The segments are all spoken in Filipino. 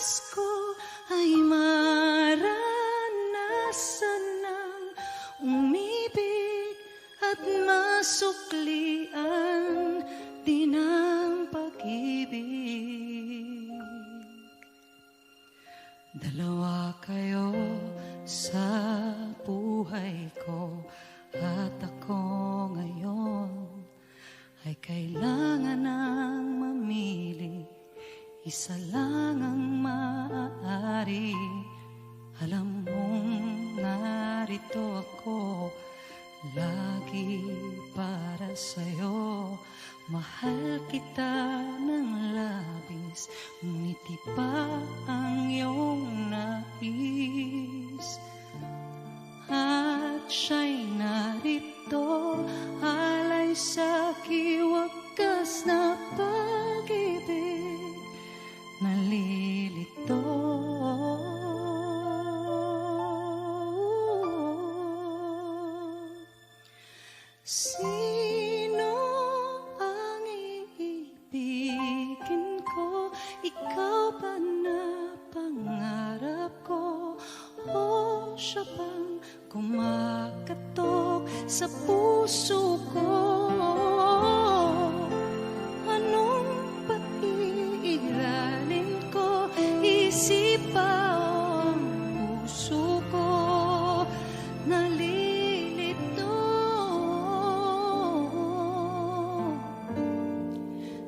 nais ko ay maranasan ng umibig at masuklian din ang pag-ibig. Dalawa kayo sa buhay ko at ako ngayon ay kailangan ng mamili. Isa lang ang maaari. Alam mong narito ako lagi para sa'yo. Mahal kita ng labis, ngunit iba ang iyong nais. At siya'y narito, alay sa wakas na pag-ibig, nalilito. Sino ang iibigin ko? Ikaw ba na pangarap ko? O siya bang kumakatok sa puso ko? Anong pag-iiralin ko? Isip ba o ang puso ko? Nalilito.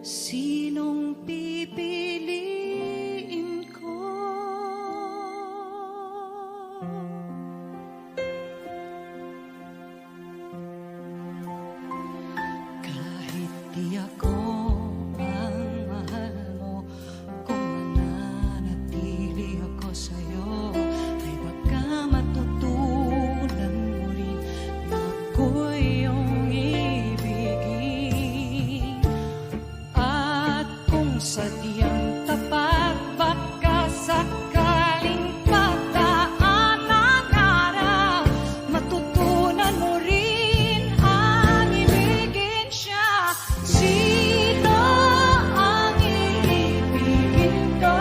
Sinong pipiliin ko? Kahit di ako ang mahal mo, kung mananatili ako sa'yo, ay baka matutunan mo rin na ako'y iyong ibigin. At kung sadyang tapat, baka sakaling pagdaan ng araw, matutunan mo rin ang ibigin siya. Sino ang iibigin ko?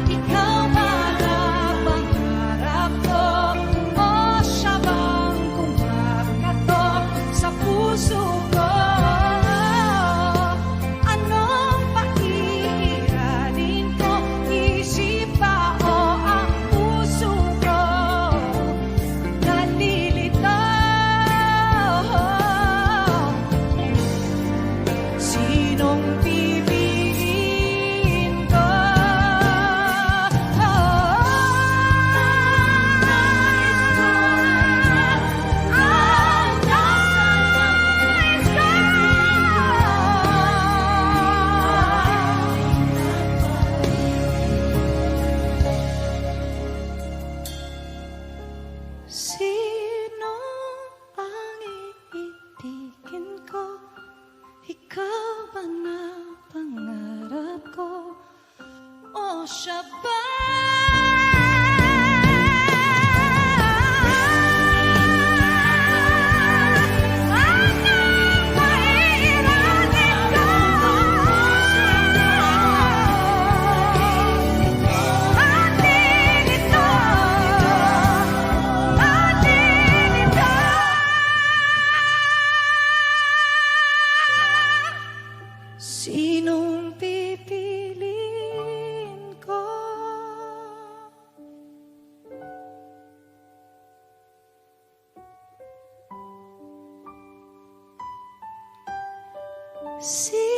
Ikaw ba na pangarap ko? O siya bang kumakatok sa puso ko? Anong pag-iiralin ko? Isip ba o ang puso ko? Nalilito. Sinong pipiliin ko? Ang nais ko. Sino ang iibigin ko? Ikaw ba na pangarap ko? O siya ba? Anong maiiralin ko? Nalilito. Nalilito. Sinong pipiliin ko? Si